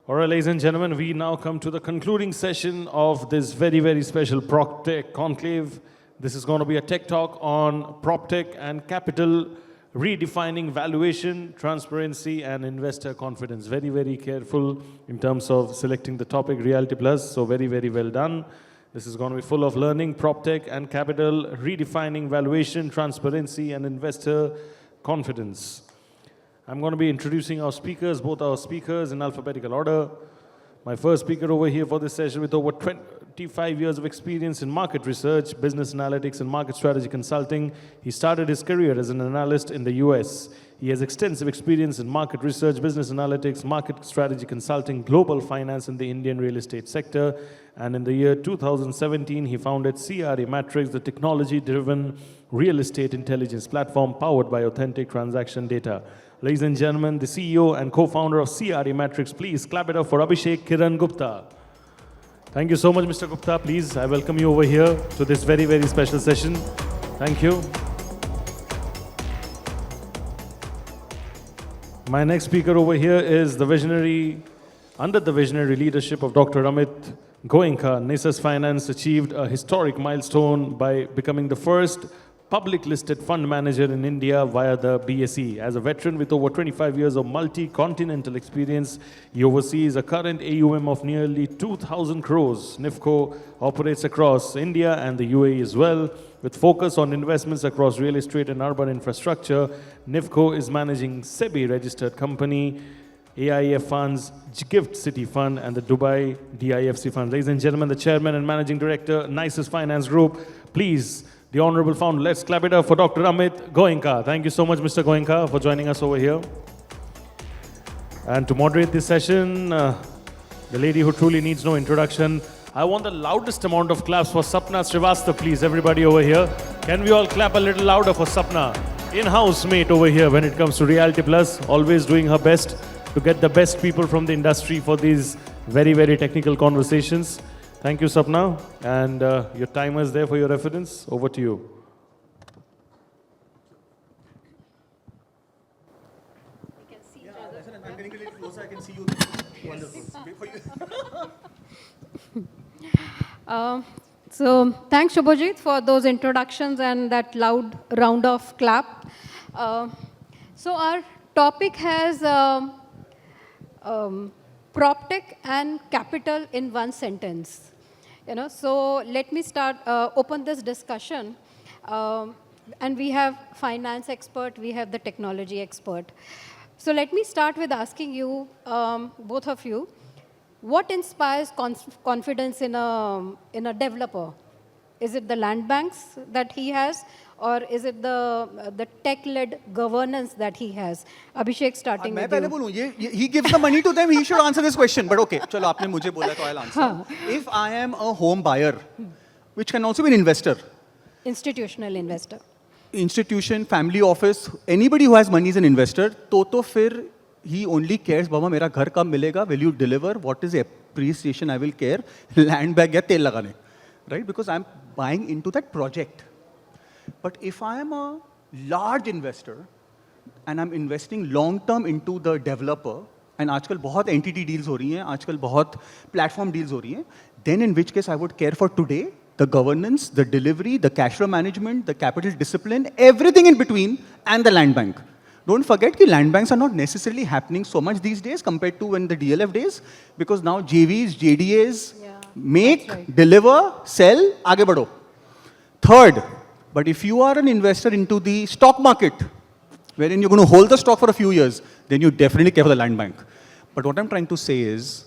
All right, ladies and gentlemen, we now come to the concluding session of this very, very special PropTech Conclave. This is going to be a tech talk on PropTech and capital, redefining valuation, transparency, and investor confidence. Very, very careful in terms of selecting the topic, Realty Plus, so very, very well done. This is going to be full of learning, PropTech and capital, redefining valuation, transparency, and investor confidence. I'm going to be introducing our speakers, both our speakers in alphabetical order. My first speaker over here for this session with over 25 years of experience in market research, business analytics, and market strategy consulting. He started his career as an analyst in the US. He has extensive experience in market research, business analytics, market strategy consulting, global finance in the Indian real estate sector. And in the year 2017, he founded CRE Matrix, the technology-driven real estate intelligence platform powered by authentic transaction data. Ladies and gentlemen, the CEO and co-founder of CRE Matrix, please clap it up for Abhishek Kiran Gupta. Thank you so much, Mr. Gupta. Please, I welcome you over here to this very, very special session. Thank you. My next speaker over here is under the visionary leadership of Dr. Amit Goenka, Nisas Finance achieved a historic milestone by becoming the first public listed fund manager in India via the BSE. As a veteran with over 25 years of multi-continental experience, he oversees a current AUM of nearly 2,000 crores. NIFCO operates across India and the UAE as well. With focus on investments across real estate and urban infrastructure, NIFCO is managing SEBI-registered company, AIF funds, Gift City Fund, and the Dubai DIFC Fund. Ladies and gentlemen, the chairman and managing director, Nisas Finance Group, please, the honorable founder. Let's clap it up for Dr. Amit Goenka. Thank you so much, Mr. Goenka, for joining us over here. And to moderate this session, the lady who truly needs no introduction, I want the loudest amount of claps for Sapna Srivastava, please, everybody over here. Can we all clap a little louder for Sapna? In-house mate over here when it comes to Realty Plus, always doing her best to get the best people from the industry for these very, very technical conversations. Thank you, Sapna. And your timer is there for your reference. Over to you. We can see each other. I'm getting a little closer. I can see you. Wonderful. So thanks, Shubhajit, for those introductions and that loud round of clap. So our topic has PropTech and capital in one sentence. So let me start, open this discussion. And we have finance expert, we have the technology expert. So let me start with asking you, both of you, what inspires confidence in a developer? Is it the land banks that he has, or is it the tech-led governance that he has? Abhishek, starting with you. He gives the money to them, he should answer this question. But okay, chalo, aapne mujhe bola, so I'll answer. If I am a home buyer, which can also be an investor. Institutional investor. Institution, family office, anybody who has money is an investor. To fir he only cares, Baba, mera ghar kab milega, will you deliver? What is the appreciation I will care? Land bag ya tel lagane. Right? Because I'm buying into that project. But if I am a large investor and I'm investing long term into the developer, and आजकल बहुत entity deals हो रही हैं, आजकल बहुत platform deals हो रही हैं, then in which case I would care for today, the governance, the delivery, the cash flow management, the capital discipline, everything in between, and the land bank. Don't forget that land banks are not necessarily happening so much these days compared to when the DLF days, because now JVs, JDAs, make, right, deliver, sell, aage badho. Third, but if you are an investor into the stock market, wherein you're going to hold the stock for a few years, then you definitely care for the land bank. But what I'm trying to say is,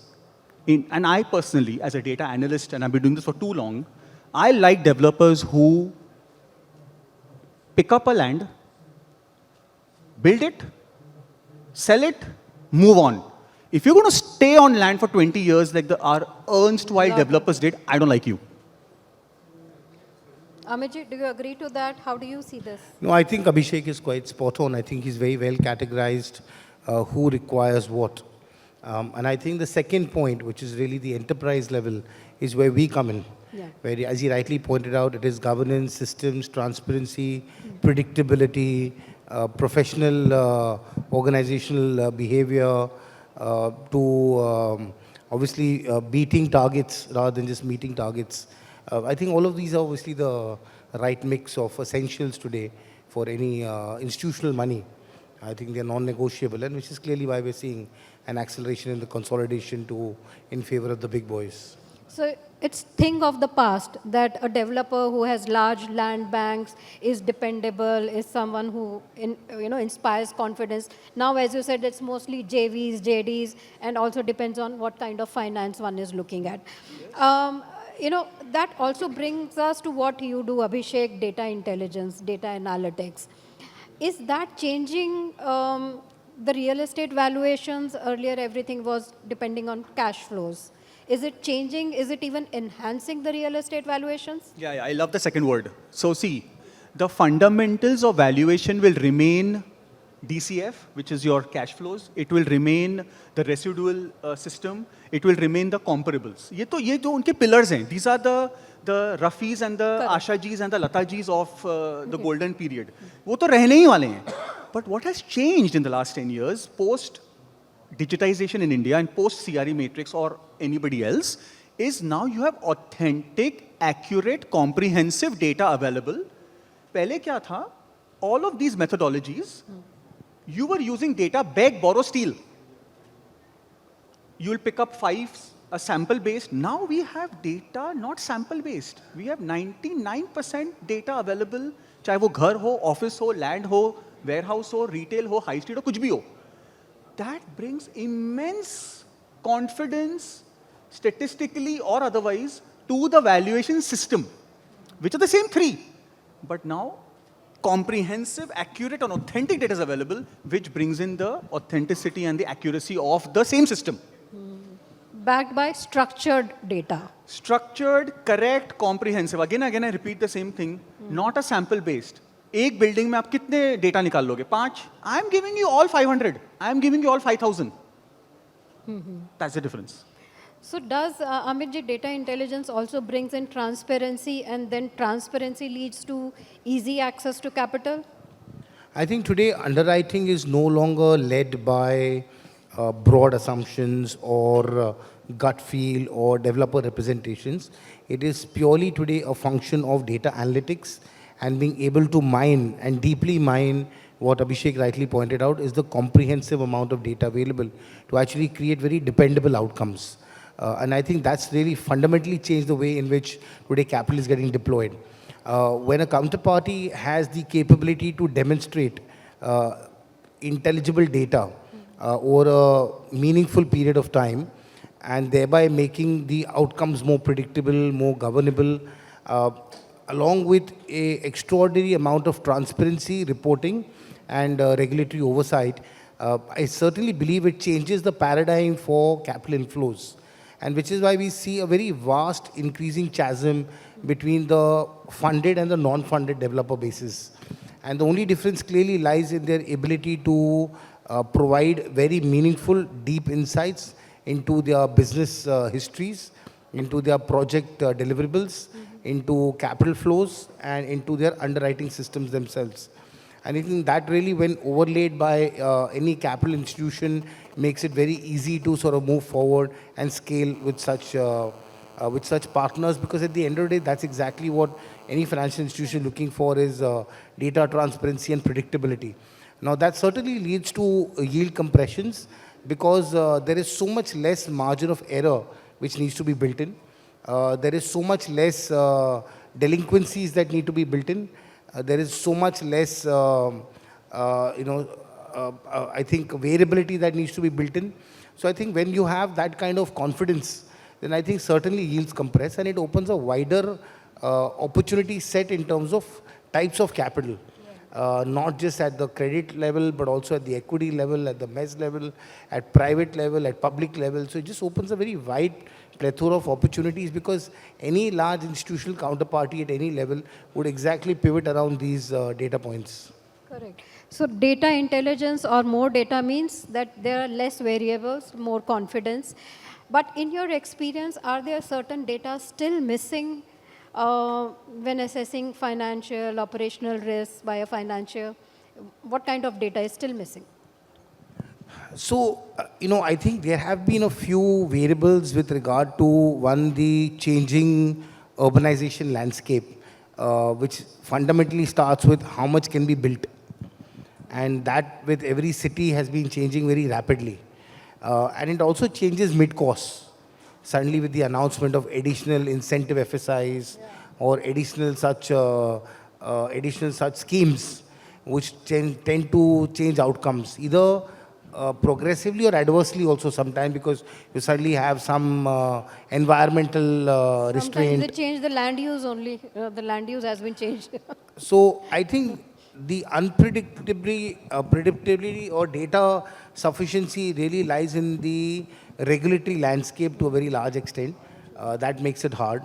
and I personally, as a data analyst, and I've been doing this for too long, I like developers who pick up a land, build it, sell it, move on. If you're going to stay on land for 20 years like our erstwhile developers did, I don't like you. Amitji, do you agree to that? How do you see this? No, I think Abhishek is quite spot on. I think he's very well categorized who requires what. And I think the second point, which is really the enterprise level, is where we come in. Yeah. Where, as he rightly pointed out, it is governance, systems, transparency, predictability, professional organizational behavior, to obviously beating targets rather than just meeting targets. I think all of these are obviously the right mix of essentials today for any institutional money. I think they're non-negotiable, and which is clearly why we're seeing an acceleration in the consolidation in favor of the big boys. So it's thing of the past that a developer who has large land banks is dependable, is someone who inspires confidence. Now, as you said, it's mostly JVs, JDs, and also depends on what kind of finance one is looking at. That also brings us to what you do, Abhishek, data intelligence, data analytics. Is that changing the real estate valuations? Earlier, everything was depending on cash flows. Is it changing? Is it even enhancing the real estate valuations? Yeah, I love the second word. So see, the fundamentals of valuation will remain DCF, which is your cash flows. It will remain the residual system. It will remain the comparables. ये तो उनके pillars हैं. These are the Rafis and the Ashajis and the Latajis of the golden period. वो तो रहने ही वाले हैं. But what has changed in the last 10 years, post digitization in India and post CRE matrix or anybody else, is now you have authentic, accurate, comprehensive data available. पहले क्या था? All of these methodologies, you were using data, beg, borrow, steal. You will pick up 5, a sample based. Now we have data not sample based. We have 99% data available, चाहे वो घर हो, office हो, land हो, warehouse हो, retail हो, high street हो, कुछ भी हो. That brings immense confidence, statistically or otherwise, to the valuation system, which are the same three. But now, comprehensive, accurate, and authentic data is available, which brings in the authenticity and the accuracy of the same system. Backed by structured data. Structured, correct, comprehensive. Again, I repeat the same thing. Not a sample based. एक building में आप कितने data निकाल लोगे? 5. I am giving you all 500. I am giving you all 5,000. That's the difference. So does Amitji, data intelligence also brings in transparency, and then transparency leads to easy access to capital? I think today underwriting is no longer led by broad assumptions or gut feel or developer representations. It is purely today a function of data analytics and being able to mine and deeply mine what Abhishek rightly pointed out is the comprehensive amount of data available to actually create very dependable outcomes. And I think that's really fundamentally changed the way in which today capital is getting deployed. When a counterparty has the capability to demonstrate intelligible data over a meaningful period of time, and thereby making the outcomes more predictable, more governable, along with an extraordinary amount of transparency, reporting, and regulatory oversight, I certainly believe it changes the paradigm for capital inflows. And which is why we see a very vast increasing chasm between the funded and the non-funded developer bases. And the only difference clearly lies in their ability to provide very meaningful, deep insights into their business histories, into their project deliverables, into capital flows, and into their underwriting systems themselves. And I think that really, when overlaid by any capital institution, makes it very easy to sort of move forward and scale with such partners, because at the end of the day, that's exactly what any financial institution is looking for is data transparency and predictability. Now, that certainly leads to yield compressions because there is so much less margin of error which needs to be built in. There is so much less delinquencies that need to be built in. There is so much less, I think, variability that needs to be built in. So I think when you have that kind of confidence, then I think certainly yields compress and it opens a wider opportunity set in terms of types of capital. Not just at the credit level, but also at the equity level, at the mezz level, at private level, at public level. So it just opens a very wide plethora of opportunities because any large institutional counterparty at any level would exactly pivot around these data points. Correct. So data intelligence or more data means that there are less variables, more confidence. But in your experience, are there certain data still missing when assessing financial, operational risks by a financier? What kind of data is still missing? So, I think there have been a few variables with regard to one, the changing urbanization landscape, which fundamentally starts with how much can be built. And that with every city has been changing very rapidly. And it also changes mid-course. Suddenly with the announcement of additional incentive FSIs or additional such schemes which tend to change outcomes, either progressively or adversely also sometimes, because you suddenly have some environmental Sometimes they restraint. change the land use only. The land use has been changed. So I think the predictability or data sufficiency really lies in the regulatory landscape to a very large extent. That makes it hard.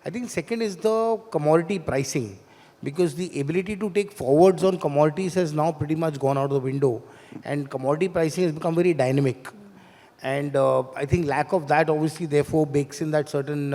I think second is the commodity pricing, because the ability to take forwards on commodities has now pretty much gone out of the window, and commodity pricing has become very dynamic. And I think lack of that obviously therefore bakes in that certain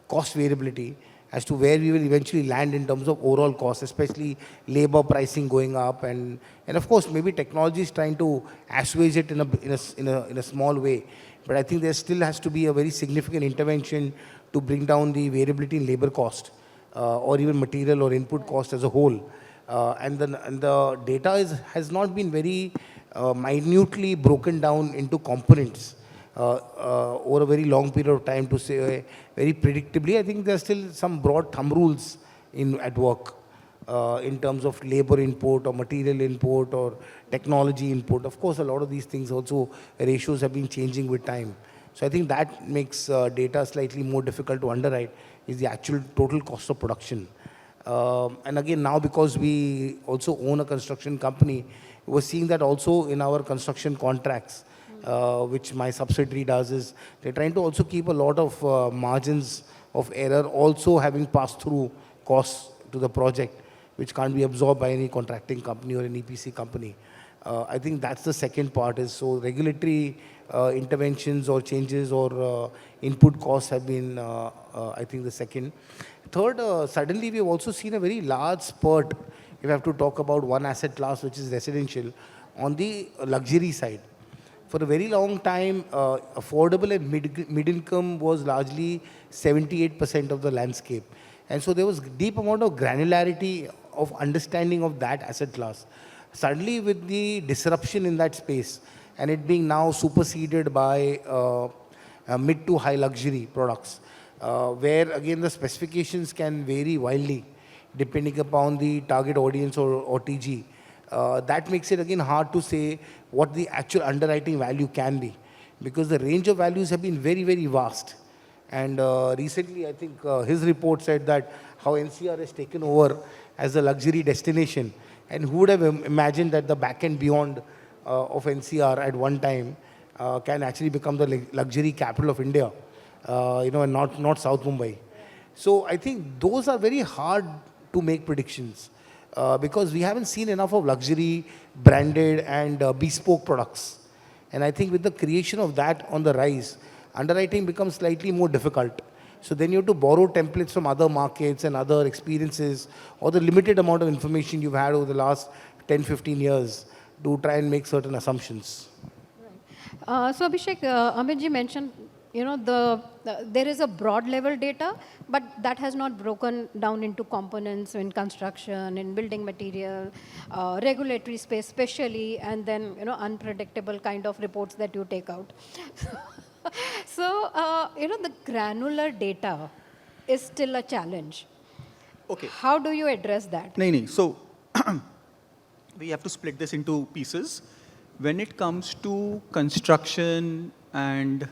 cost variability as to where we will eventually land in terms of overall cost, especially labor pricing going up, and of course maybe technology is trying to assuage it in a small way. But I think there still has to be a very significant intervention to bring down the variability in labor cost, or even material or input cost as a whole. And the data has not been very minutely broken down into components over a very long period of time to say very predictably. I think there are still some broad thumb rules at work in terms of labor input or material input or technology input. Of course, a lot of these things also, ratios have been changing with time. So I think that makes data slightly more difficult to underwrite, is the actual total cost of production. And again, now because we also own a construction company, we're seeing that also in our construction contracts, which my subsidiary does, is they're trying to also keep a lot of margins of error also having passed through costs to the project, which can't be absorbed by any contracting company or an EPC company. I think that's the second part, is so regulatory interventions or changes or input costs have been, I think, the second. Third, suddenly we've also seen a very large spurt, if I have to talk about one asset class, which is residential, on the luxury side. For a very long time, affordable and mid-income was largely 78% of the landscape. And so there was deep amount of granularity of understanding of that asset class. Suddenly with the disruption in that space and it being now superseded by mid to high luxury products, where again the specifications can vary wildly depending upon the target audience or TG. That makes it again hard to say what the actual underwriting value can be, because the range of values have been very, very vast. And recently, I think his report said that how NCR has taken over as a luxury destination. And who would have imagined that the back end beyond of NCR at one time can actually become the luxury capital of India, and not South Mumbai. So I think those are very hard to make predictions because we haven't seen enough of luxury, branded and bespoke products. And I think with the creation of that on the rise, underwriting becomes slightly more difficult. So then you have to borrow templates from other markets and other experiences or the limited amount of information you've had over the last 10, 15 years to try and make certain assumptions. So Abhishek, Amit ji mentioned, there is a broad level data, but that has not broken down into components in construction, in building material, regulatory space especially, and then, unpredictable kind of reports that you take out. So, the granular data is still a challenge. Okay. How do you address that? No. So we have to split this into pieces. When it comes to construction and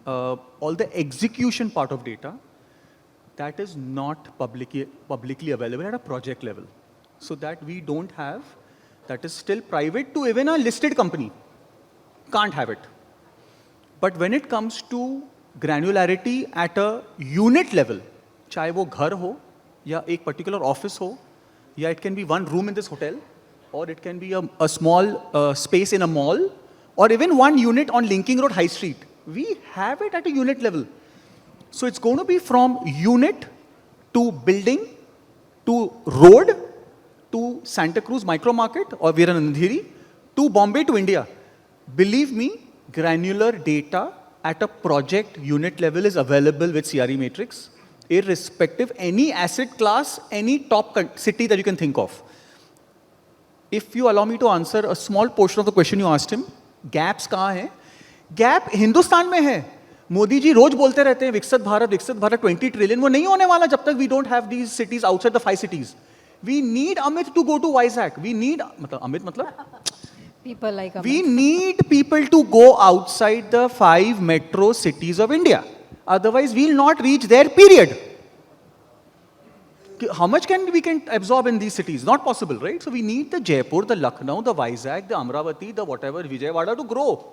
all the execution part of data, that is not publicly available at a project level. So that we don't have, that is still private to even a listed company. Can't have it. But when it comes to granularity at a unit level, चाहे वो घर हो या एक particular office हो, या it can be one room in this hotel, or it can be a small space in a mall, or even one unit on Linking Road High Street. We have it at a unit level. So it's going to be from unit to building to road to Santa Cruz micro market or Viranandhiri to Bombay to India. Believe me, granular data at a project unit level is available with CRE Matrix, irrespective any asset class, any top city that you can think of. If you allow me to answer a small portion of the question you asked him, gaps कहाँ हैं? Gap Hindustan में है. मोदी जी रोज बोलते रहते हैं विकसित Bharat 20 trillion. वो नहीं होने वाला जब तक we don't have these cities outside the 5 cities. We need Amit to go to Vizag. We need मतलब Amit मतलब People like we Amit. need people to go outside the 5 metro cities of India. Otherwise, we'll not reach there, period. How much can we absorb in these cities? Not possible, right? So we need the Jaipur, the Lucknow, the Vizag, the Amravati, the whatever, Vijayawada to grow.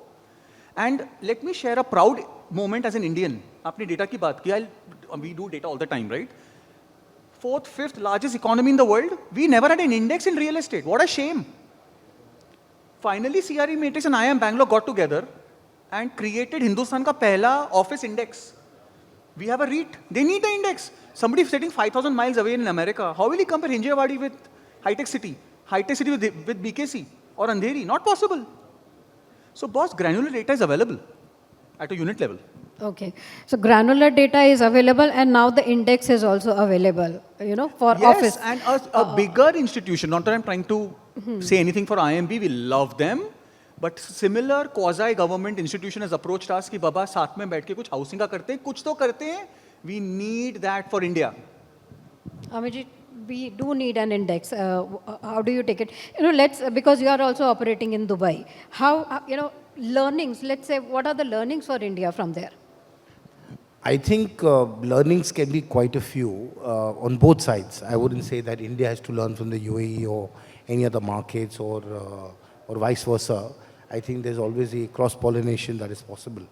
And let me share a proud moment as an Indian. आपने data की बात की. We do data all the time, right? 4th, 5th largest economy in the world. We never had an index in real estate. What a shame. Finally, CRE Matrix and IIM Bangalore got together and created Hindustan ka pehla office index. We have a REIT. They need the index. Somebody sitting 5,000 miles away in America, how will he compare Hinjewadi with high-tech city? High-tech city with BKC or Andheri? Not possible. So, boss, granular data is available at a unit level. Okay. So granular data is available and now the index is also available, for office. Yes, and a bigger institution, not that I'm trying to say anything for IMB, we love them, but similar quasi-government institution has approached us कि बाबा साथ में बैठ के कुछ housing का करते हैं, कुछ तो करते हैं. We need that for India. Amit, we do need an index. How do you take it? Because you are also operating in Dubai. How, learnings, let's say, what are the learnings for India from there? I think learnings can be quite a few on both sides. I wouldn't say that India has to learn from the UAE or any other markets or vice versa. I think there's always a cross-pollination that is possible.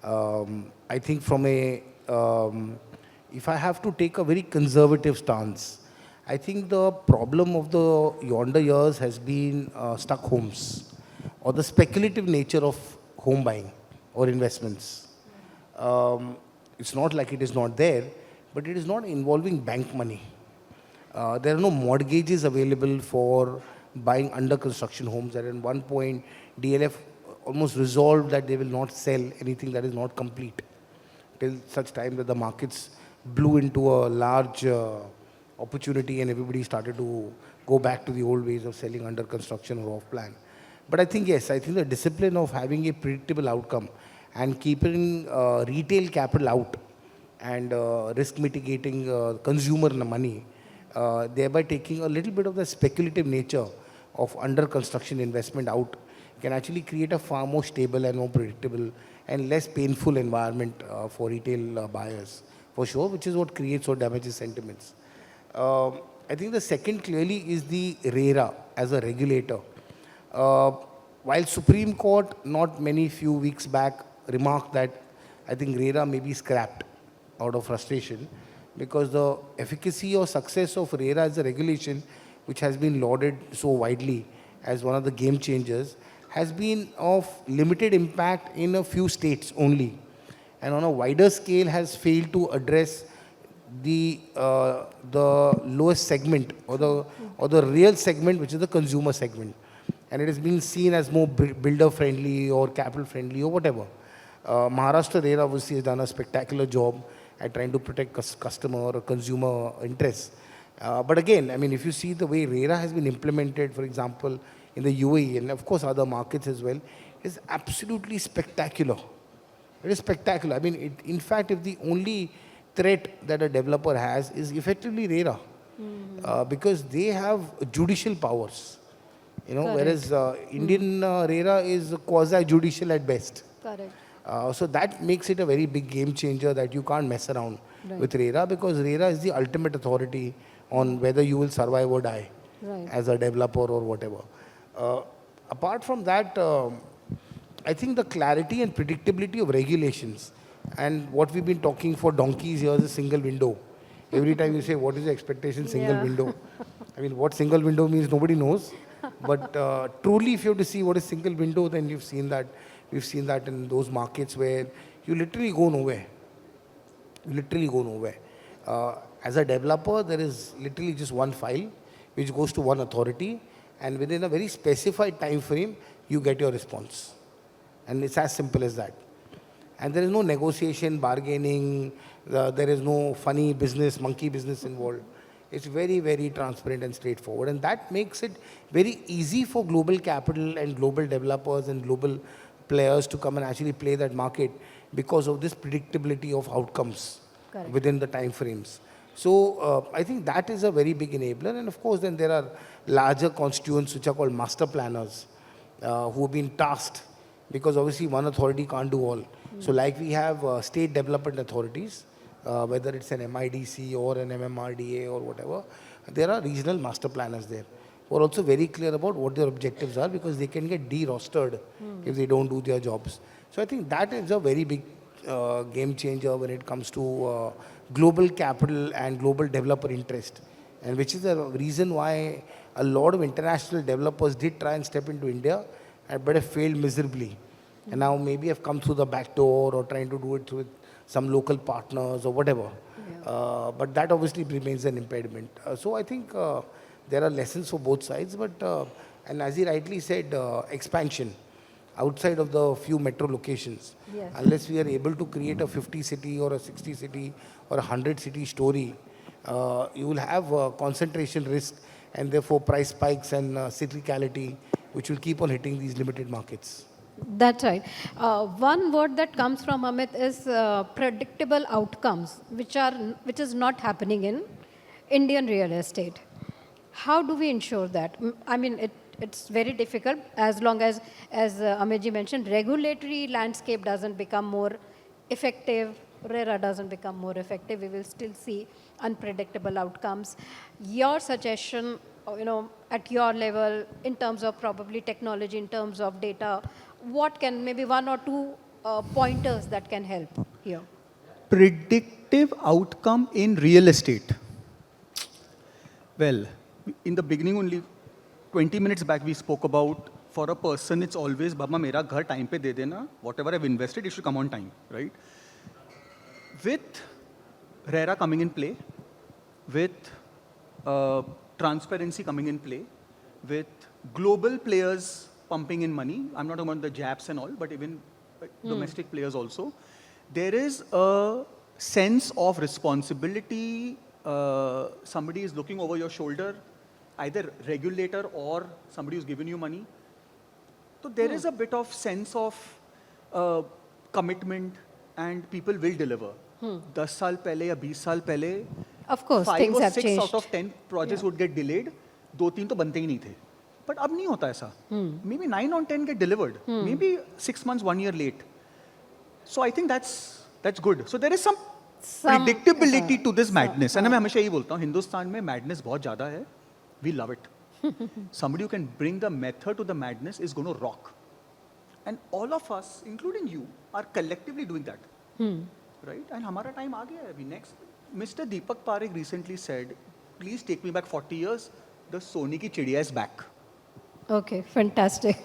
I think from if I have to take a very conservative stance, I think the problem of the yonder years has been stuck homes or the speculative nature of home buying or investments. It's not like it is not there, but it is not involving bank money. There are no mortgages available for buying under construction homes. And at one point, DLF almost resolved that they will not sell anything that is not complete till such time that the markets blew into a large opportunity and everybody started to go back to the old ways of selling under construction or off plan. But I think, yes, I think the discipline of having a predictable outcome and keeping retail capital out and risk mitigating consumer money, thereby taking a little bit of the speculative nature of under construction investment out, can actually create a far more stable and more predictable and less painful environment for retail buyers, for sure, which is what creates or damages sentiments. I think the second clearly is the RERA as a regulator. While Supreme Court not few weeks back remarked that I think RERA may be scrapped out of frustration because the efficacy or success of RERA as a regulation, which has been lauded so widely as one of the game changers, has been of limited impact in a few states only, and on a wider scale has failed to address the lowest segment or the real segment, which is the consumer segment, and it has been seen as more builder friendly or capital friendly or whatever. Maharashtra RERA obviously has done a spectacular job at trying to protect customer or consumer interests. But again, I mean, if you see the way RERA has been implemented, for example, in the UAE and of course other markets as well, is absolutely spectacular. It is spectacular. I mean, in fact, if the only threat that a developer has is effectively RERA, because they have judicial powers, Correct. whereas Indian RERA is quasi-judicial at best. Correct. So that makes it a very big game changer that you can't mess around with RERA, because RERA is the ultimate authority on whether you will survive or die as a developer or whatever. Apart from that, I think the clarity and predictability of regulations and what we've been talking for donkeys here is a single window. Every time you say, what is the expectation, single window? I mean, what single window means, nobody knows. But truly, if you have to see what is single window, then you've seen that. We've seen that in those markets where you literally go nowhere. You literally go nowhere. As a developer, there is literally just one file which goes to one authority, and within a very specified time frame, you get your response. And it's as simple as that. And there is no negotiation, bargaining, there is no funny business, monkey business involved. It's very, very transparent and straightforward. And that makes it very easy for global capital and global developers and global players to come and actually play that market because of this predictability of outcomes Correct. within the time frames. So I think that is a very big enabler. And of course, then there are larger constituents which are called master planners who have been tasked, because obviously one authority can't do all. So like we have state development authorities, whether it's an MIDC or an MMRDA or whatever, there are regional master planners there who are also very clear about what their objectives are, because they can get de-rostered if they don't do their jobs. So I think that is a very big game changer when it comes to global capital and global developer interest, and which is the reason why a lot of international developers did try and step into India, but have failed miserably. And now maybe have come through the back door or trying to do it with some local partners or whatever. But that obviously remains an impediment. So I think there are lessons for both sides, but and as he rightly said, expansion outside of the few metro locations. Yes. Unless we are able to create a 50 city or a 60 city or a 100 city story, you will have concentration risk and therefore price spikes and cyclicality, which will keep on hitting these limited markets. That's right. One word that comes from Amit is predictable outcomes, which is not happening in Indian real estate. How do we ensure that? I mean, it's very difficult as long as Amitji mentioned, regulatory landscape doesn't become more effective, RERA doesn't become more effective, we will still see unpredictable outcomes. Your suggestion, at your level, in terms of probably technology, in terms of data, what can, maybe one or two pointers that can help here? Predictive outcome in real estate. Well, in the beginning only, 20 minutes back we spoke about, for a person it's always, Baba, mera ghar time pe de dena, whatever I've invested, it should come on time, right? With RERA coming in play, with transparency coming in play, with global players pumping in money, I'm not talking about the Japs and all, but even domestic players also, there is a sense of responsibility. Somebody is looking over your shoulder, either regulator or somebody who's given you money. So there is a bit of sense of commitment, and people will deliver. 10 saal pehle ya 20 saal pehle, Of course, 5 things or have 6 changed. out of 10 projects would get delayed. 2-3 तो बनते ही नहीं थे. But अब नहीं होता ऐसा. Maybe 9 on 10 get delivered. Maybe 6 months, 1 year late. So I think that's good. So there is some predictability to this madness. And मैं हमेशा यही बोलता हूँ, हिंदुस्तान में madness बहुत ज़्यादा है. We love it. Somebody who can bring the method to the madness is going to rock. And all of us, including you, are collectively doing that. Right? And हमारा time आ गया है अभी. Next, Mr. Deepak Parekh recently said, please take me back 40 years. The Sony ki chidiya is back. Okay, fantastic.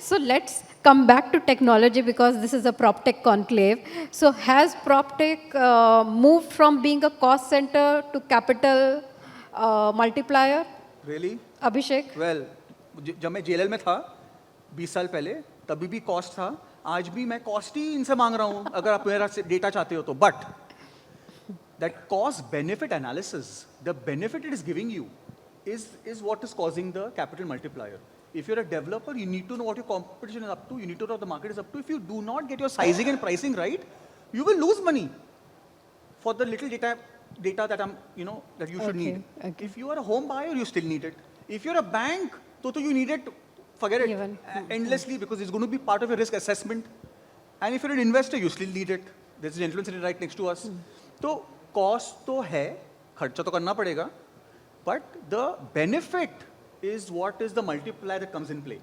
So let's come back to technology, because this is a PropTech conclave. So has PropTech moved from being a cost center to capital multiplier? Really? Abhishek? Well, जब मैं JLL में था 20 साल पहले, तभी भी cost था. आज भी मैं कॉस्ट ही इनसे मांग रहा हूँ अगर आप मेरा डेटा चाहते हो तो. But that cost benefit analysis, the benefit it is giving you is what is causing the capital multiplier. If you're a developer, you need to know what your competition is up to, you need to know what the market is up to. If you do not get your sizing and pricing right, you will lose money for the little data that that you should need. Okay. If you are a home buyer, you still need it. If you're a bank, so you need it, forget it endlessly, because it's going to be part of your risk assessment. And if you're an investor, you still need it. There's a gentleman sitting right next to us. So cost तो है, खर्चा तो करना पड़ेगा, but the benefit is what is the multiplier that comes in play.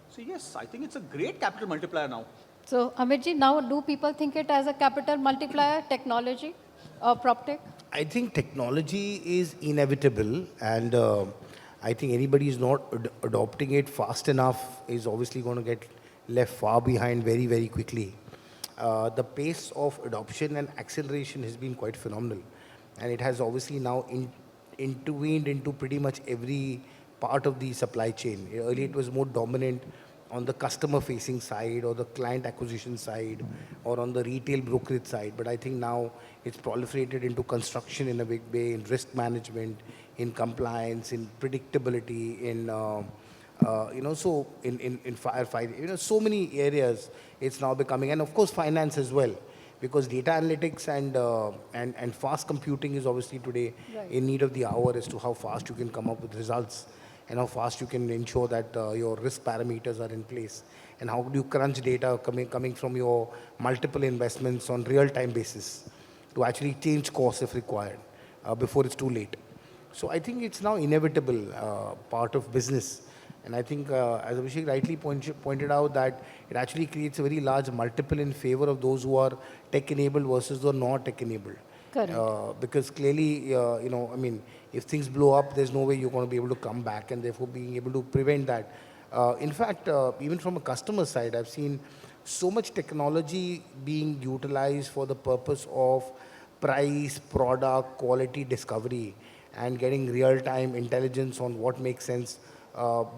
So yes, I think it's a great capital multiplier now. So Amitji, now do people think it as a capital multiplier, technology or PropTech? I think technology is inevitable, and I think anybody who's not adopting it fast enough is obviously going to get left far behind very, very quickly. The pace of adoption and acceleration has been quite phenomenal, and it has obviously now intervened into pretty much every part of the supply chain. Earlier it was more dominant on the customer facing side or the client acquisition side or on the retail brokerage side. But I think now it's proliferated into construction in a big way, in risk management, in compliance, in predictability, in so in firefighting, so many areas it's now becoming, and of course finance as well, because data analytics and fast computing is obviously today in need of the hour as to how fast you can come up with results and how fast you can ensure that your risk parameters are in place, and how do you crunch data coming from your multiple investments on real-time basis to actually change course if required before it's too late. So I think it's now inevitable part of business. And I think, as Abhishek rightly pointed out, that it actually creates a very large multiple in favor of those who are tech-enabled versus those not tech-enabled. Correct. Because clearly, if things blow up, there's no way you're going to be able to come back, and therefore being able to prevent that. In fact, even from a customer side, I've seen so much technology being utilized for the purpose of price, product, quality discovery, and getting real-time intelligence on what makes sense,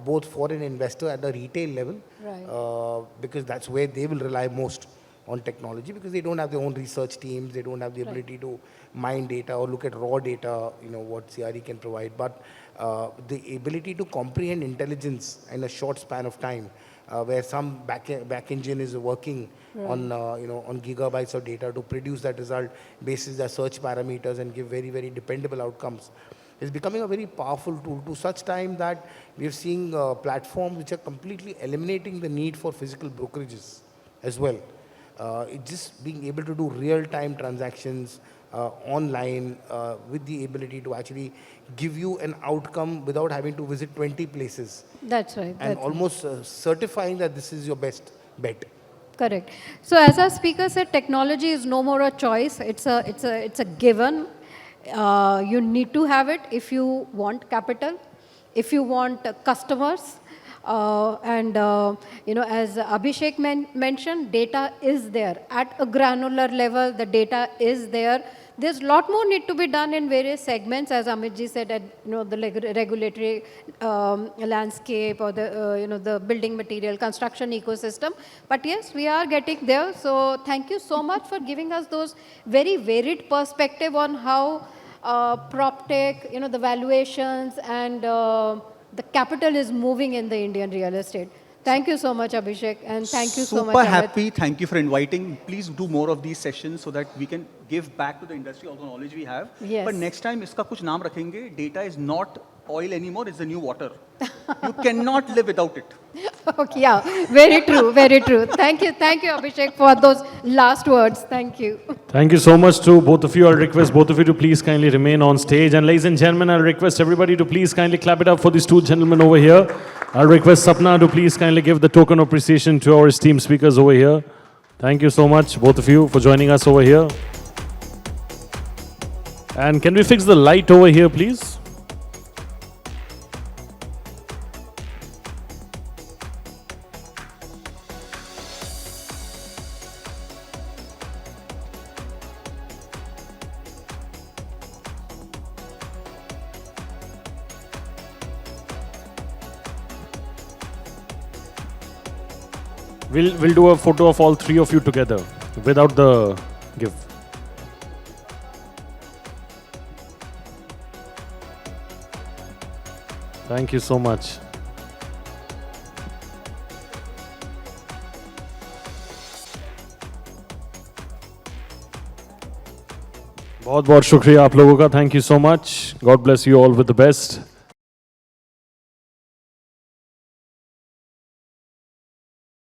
both for an investor at the retail level, because that's where they will rely most on technology, because they don't have their own research teams, they don't have the ability to mine data or look at raw data, what CRE can provide. But the ability to comprehend intelligence in a short span of time, where some back engine is working on on gigabytes of data to produce that result basis their search parameters and give very, very dependable outcomes, is becoming a very powerful tool, to such time that we are seeing platforms which are completely eliminating the need for physical brokerages as well. It's just being able to do real-time transactions online with the ability to actually give you an outcome without having to visit 20 places. That's right. And That's almost certifying that this is your best bet. correct. So as our speaker said, technology is no more a choice. It's a given. You need to have it if you want capital, if you want customers. As Abhishek mentioned, data is there. At a granular level, the data is there. There's a lot more need to be done in various segments, as Amitji said, at the regulatory landscape or the building material, construction ecosystem. But yes, we are getting there. So thank you so much for giving us those very varied perspective on how PropTech, the valuations and the capital is moving in the Indian real estate. Thank you so much, Abhishek, and thank you so much, Super Amit. happy. Thank you for inviting. Please do more of these sessions so that we can give back to the industry all the knowledge we have. Yes. But next time, iska kuch naam rakhenge. Data is not oil anymore, it's the new water. You cannot live without it. Okay, yeah, very true, very true. Thank you, Abhishek, for those last words. Thank you. Thank you so much to both of you. I'll request both of you to please kindly remain on stage. And ladies and gentlemen, I'll request everybody to please kindly clap it up for these two gentlemen over here. I'll request Sapna to please kindly give the token of appreciation to our esteemed speakers over here. Thank you so much, both of you, for joining us over here. And can we fix the light over here, please? We'll do a photo of all three of you together without the gift. Thank you so much. बहुत बहुत शुक्रिया आप लोगों का. Thank you so much. God bless you all with the best.